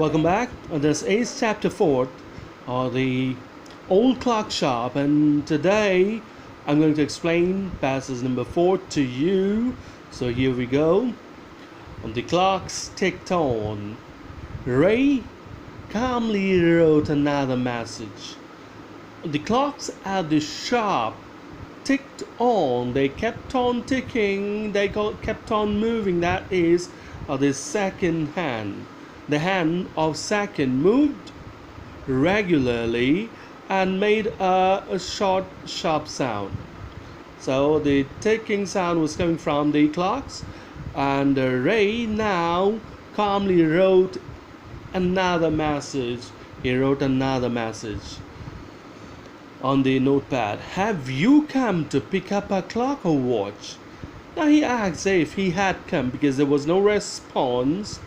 Welcome back. This is chapter 4, the old clock shop, and today I'm going to explain passage number 4 to you. So here we go. The clocks ticked on. Ray calmly wrote another message. The clocks at the shop ticked on. They kept on ticking. They kept on moving. That is the second hand. The hand of second moved regularly and made a short, sharp sound. So the ticking sound was coming from the clocks, and Ray now calmly wrote another message. He wrote another message on the notepad. Have you come to pick up a clock or watch? Now he asked if he had come because there was no response.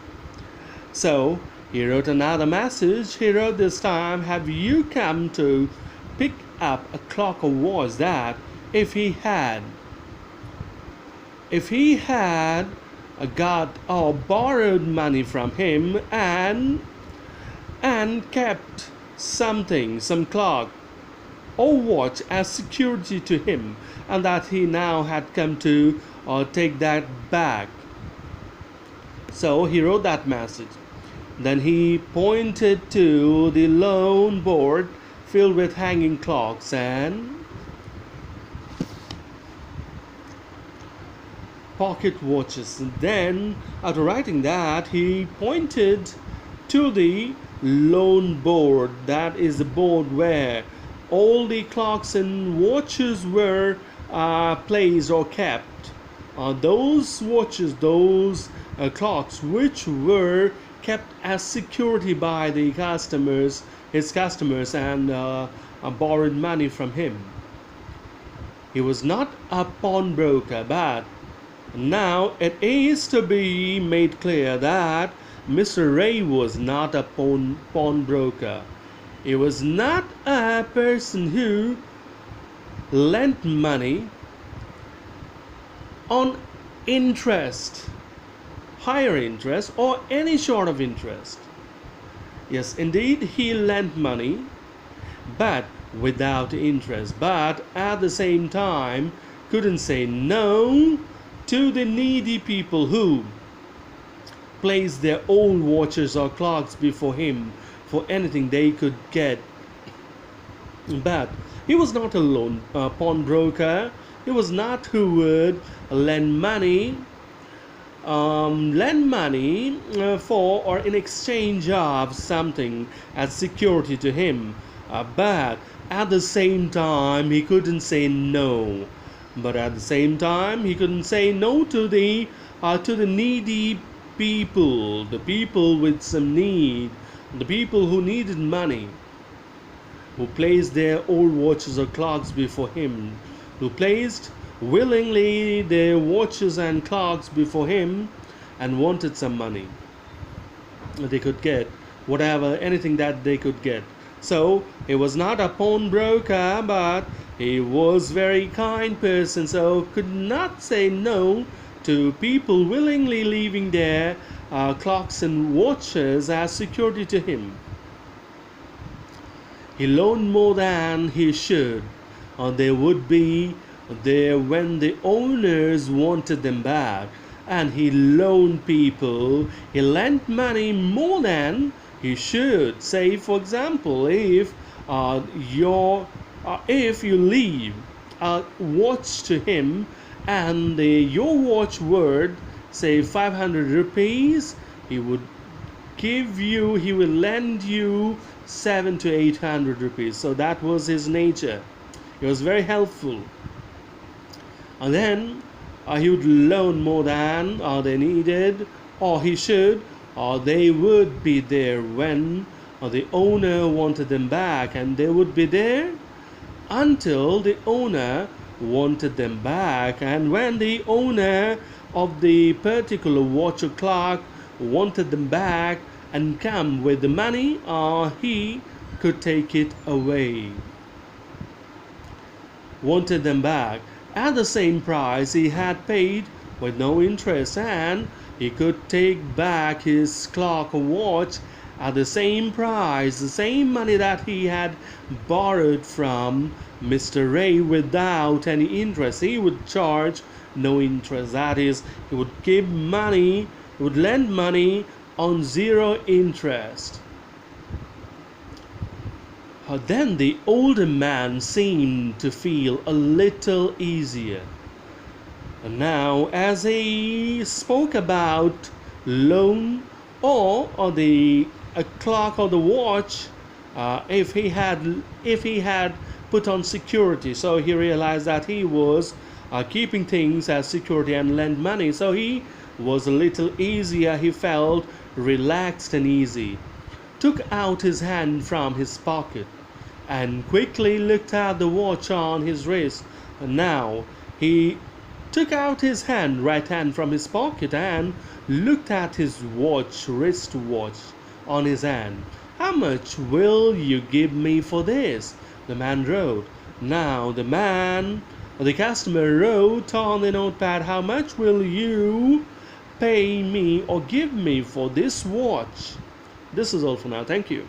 So he wrote another message. He wrote this time, have you come to pick up a clock or watch? That if he had got or borrowed money from him and kept something, some clock or watch as security to him, and that he now had come to take that back. So he wrote that message. Then he pointed to the lone board filled with hanging clocks and pocket watches. And then, after writing that, he pointed to the lone board. That is the board where all the clocks and watches were placed or kept. Those watches, those clocks which were kept as security by the customers, his customers, and borrowed money from him. He was not a pawnbroker, but now it is to be made clear that Mr. Ray was not a pawnbroker. He was not a person who lent money on interest, higher interest, or any sort of interest. Yes, indeed, he lent money, but without interest, but at the same time couldn't say no to the needy people who placed their old watches or clocks before him for anything they could get. But he was not a loan pawnbroker. He was not who would lend money for or in exchange of something as security to him. But at the same time, he couldn't say no. But at the same time, he couldn't say no to the needy people, the people with some need, the people who needed money, who placed their old watches or clocks before him, who placed willingly their watches and clocks before him and wanted some money they could get, whatever, anything that they could get. So he was not a pawnbroker, but he was very kind person, so could not say no to people willingly leaving their clocks and watches as security to him. He loaned more than he should, or there would be there when the owners wanted them back, and he loaned people, he lent money more than he should. Say, for example, if you leave a watch to him and your watch worth say 500 rupees, he will lend you 700 to 800 rupees. So that was his nature. He was very helpful. And then he would loan more than they needed, or he should, or they would be there when the owner wanted them back, and they would be there until the owner wanted them back. And when the owner of the particular watch or clock wanted them back and come with the money, he could take it away. Wanted them back at the same price he had paid with no interest, and he could take back his clock or watch at the same price, the same money that he had borrowed from Mr. Ray without any interest. He would charge no interest. That is, he would give money, he would lend money on zero interest. Then the older man seemed to feel a little easier. And now, as he spoke about loan or the clock or the watch, if he had put on security, so he realized that he was keeping things as security and lend money. So he was a little easier. He felt relaxed and easy. Took out his hand from his pocket and quickly looked at the watch on his wrist. And now he took out his right hand from his pocket and looked at his wristwatch on his hand. "How much will you give me for this?" the man wrote. Now the customer wrote on the notepad, "How much will you pay me or give me for this watch?" This is all for now. Thank you.